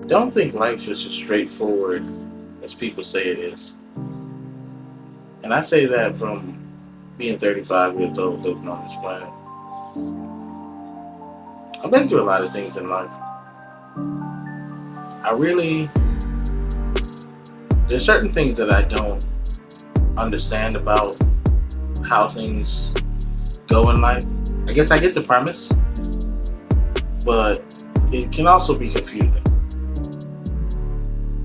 don't think life is as straightforward as people say it is. And I say that from being 35 years old living on this planet. I've been through a lot of things in life. I really, there's certain things that I don't understand about how things go in life. I guess I get the premise, but it can also be confusing.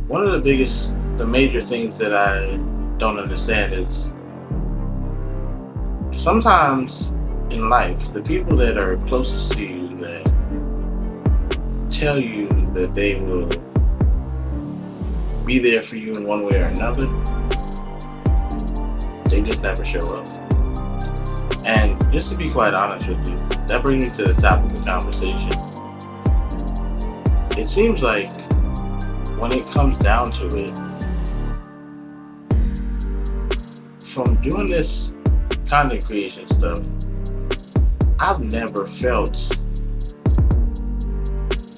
One of the major things that I don't understand is sometimes in life, the people that are closest to you that tell you that they will be there for you in one way or another, they just never show up. And just to be quite honest with you, that brings me to the topic of conversation. It seems like when it comes down to it, from doing this content creation stuff, I've never felt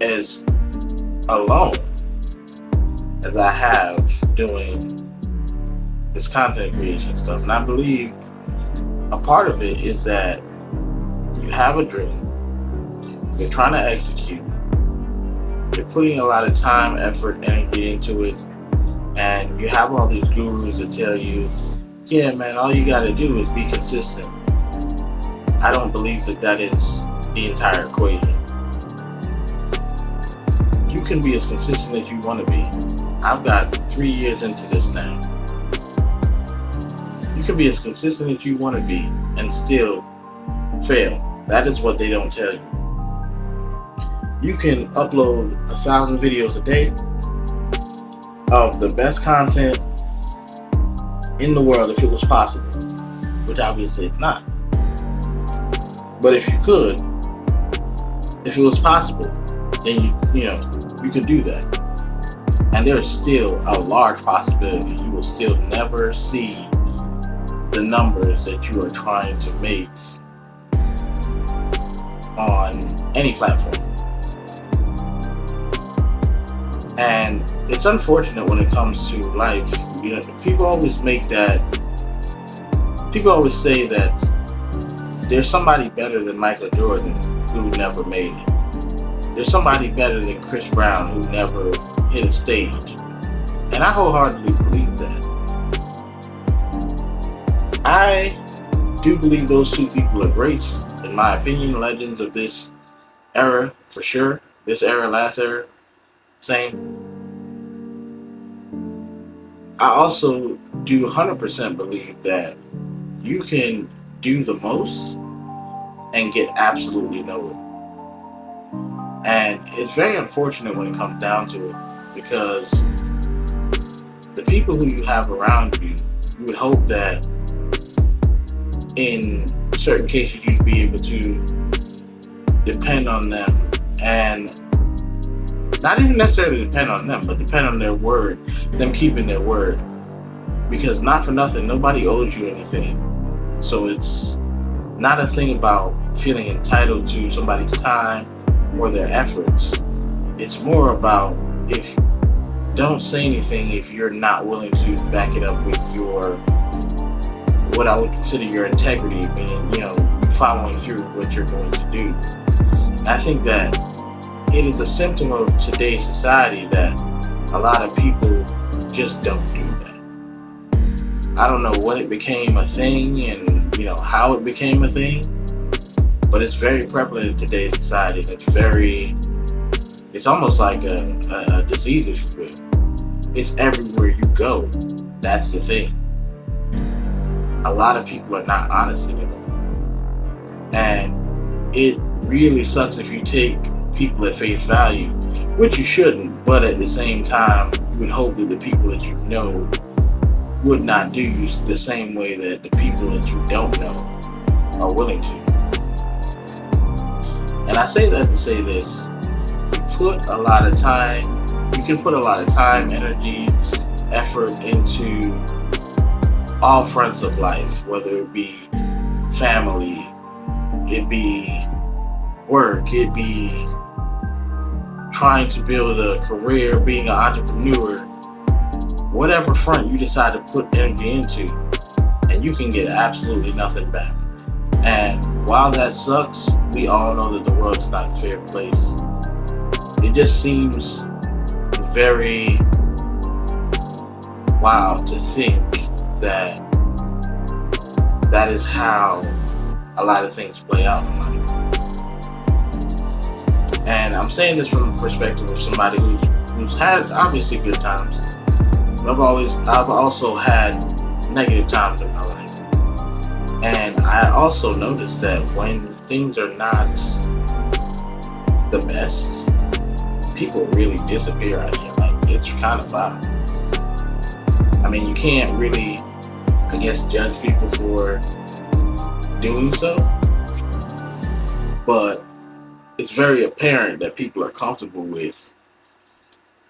as alone as I have doing this content creation stuff. And I believe a part of it is that you have a dream, you're trying to execute, you're putting a lot of time, effort, energy into it, and you have all these gurus that tell you, yeah, man, all you got to do is be consistent. I don't believe that that is the entire equation. You can be as consistent as you want to be. I've got 3 years into this now. You can be as consistent as you want to be and still fail. That is what they don't tell you. You can upload 1,000 videos a day of the best content in the world if it was possible, which obviously it's not. But if you could, if it was possible, then you could do that. And there's still a large possibility you will still never see the numbers that you are trying to make on any platform. And it's unfortunate when it comes to life. People always say that there's somebody better than Michael Jordan who never made it. There's somebody better than Chris Brown who never hit a stage. And I wholeheartedly believe that. I do believe those two people are greats, in my opinion, legends of this era, for sure. This era, last era, same. I also do 100% believe that you can do the most and get absolutely nowhere. And it's very unfortunate when it comes down to it, because the people who you have around you, you would hope that in certain cases you'd be able to depend on them, and not even necessarily depend on them, but depend on their word, them keeping their word. Because not for nothing, nobody owes you anything. So it's not a thing about feeling entitled to somebody's time or their efforts. It's more about, if don't say anything if you're not willing to back it up with your, what I would consider your integrity, meaning, following through what you're going to do. And I think that it is a symptom of today's society that a lot of people just don't do that. I don't know when it became a thing and how it became a thing, but it's very prevalent in today's society. It's almost like a disease, if you will. It's everywhere you go. That's the thing. A lot of people are not honest anymore. And it really sucks if you take people at face value, which you shouldn't, but at the same time, you would hope that the people that you know would not do you the same way that the people that you don't know are willing to. And I say that to say this: you can put a lot of time, energy, effort into all fronts of life, whether it be family, it be work, it be trying to build a career, being an entrepreneur, whatever front you decide to put energy into, and you can get absolutely nothing back. And while that sucks, we all know that the world is not a fair place. It just seems very wild to think that that is how a lot of things play out in life. And I'm saying this from the perspective of somebody who's had obviously good times, but I've also had negative times in my life. And I also noticed that when things are not the best, people really disappear out of your life. It's kind of odd. I mean, you can't really, I guess, judge people for doing so, but it's very apparent that people are comfortable with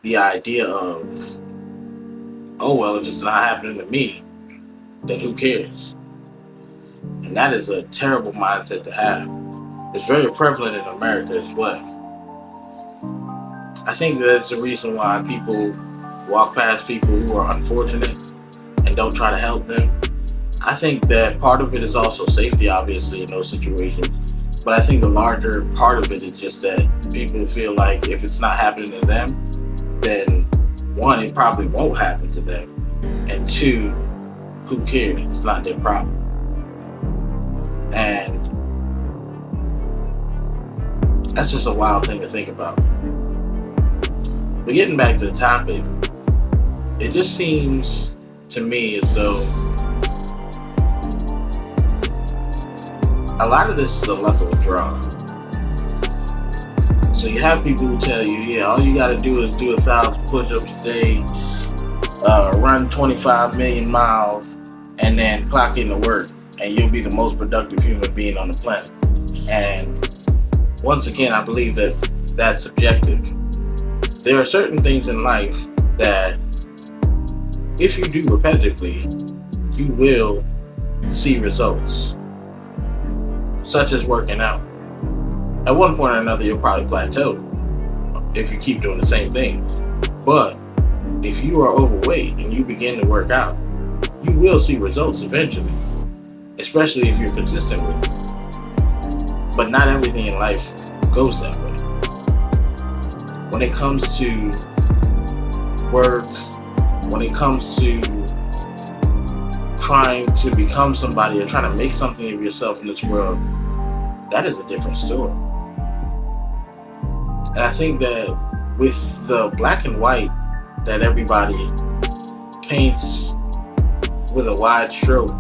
the idea of, oh well, if it's not happening to me, then who cares? And that is a terrible mindset to have. It's very prevalent in America as well. I think that's the reason why people walk past people who are unfortunate and don't try to help them. I think that part of it is also safety, obviously, in those situations. But I think the larger part of it is just that people feel like if it's not happening to them, then one, it probably won't happen to them. And two, who cares? It's not their problem. And that's just a wild thing to think about. But getting back to the topic, it just seems to me as though a lot of this is the luck of the draw. So you have people who tell you, yeah, all you gotta do is do 1,000 push-ups a day, run 25 million miles, and then clock into work, and you'll be the most productive human being on the planet. And once again, I believe that that's subjective. There are certain things in life that if you do repetitively, you will see results, such as working out. At one point or another, you'll probably plateau if you keep doing the same thing. But if you are overweight and you begin to work out, you will see results eventually, especially if you're consistent with it. But not everything in life goes that way. When it comes to work, when it comes to trying to become somebody or trying to make something of yourself in this world, that is a different story. And I think that with the black and white that everybody paints with a wide stroke,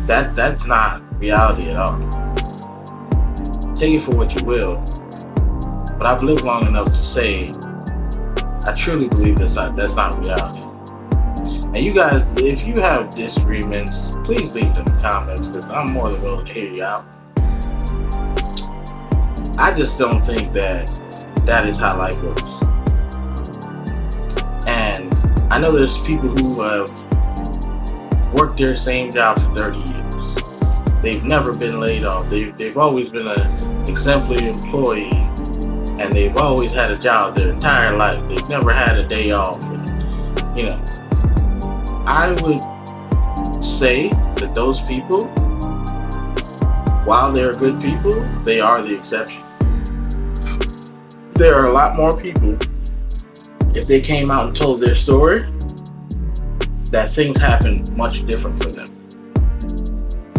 that's not reality at all. Take it for what you will, but I've lived long enough to say I truly believe that's not reality. And you guys, if you have disagreements, please leave them in the comments, because I'm more than willing to hear you out. I just don't think that is how life works. And I know there's people who have worked their same job for 30 years. They've never been laid off. They've always been an exemplary employee, and they've always had a job their entire life. They've never had a day off. And, I would say that those people, while they're good people, they are the exception. There are a lot more people, if they came out and told their story, that things happen much different for them.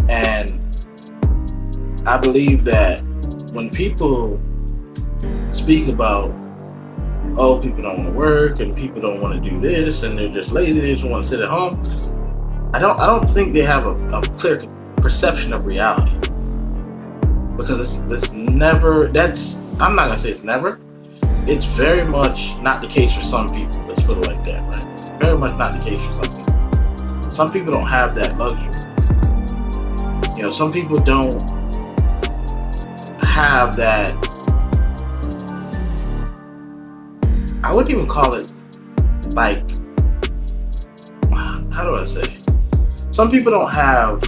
And I believe that when people speak about, oh, people don't want to work and people don't want to do this and they're just lazy, they just want to sit at home, I don't think they have a clear perception of reality. Because it's never, I'm not going to say it's never, it's very much not the case for some people. Let's put it like that, right? Very much not the case for some people. Some people don't have that luxury. Some people don't have that, I wouldn't even call it like, how do I say? Some people don't have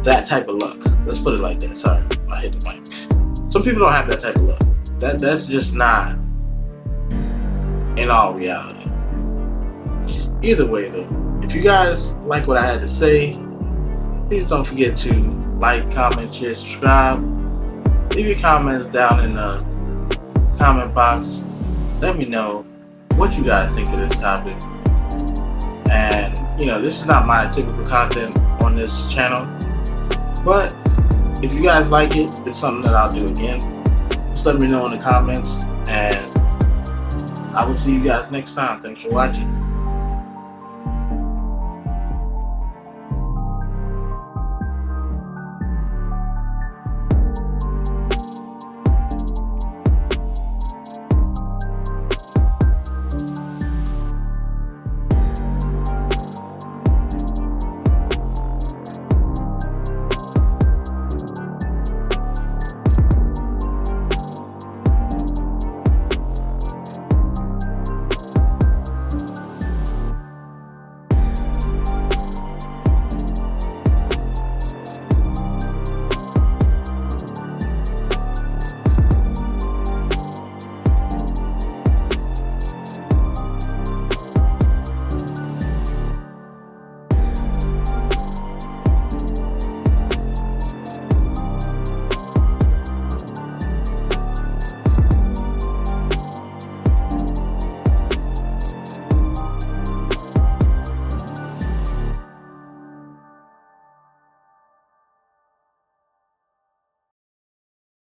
that type of luck. Let's put it like that. Sorry, I hit the mic. Some people don't have that type of love. That's just not in all reality. Either way, though, if you guys like what I had to say, please don't forget to like, comment, share, subscribe. Leave your comments down in the comment box. Let me know what you guys think of this topic. And this is not my typical content on this channel, but if you guys like it, it's something that I'll do again. Just let me know in the comments, and I will see you guys next time. Thanks for watching.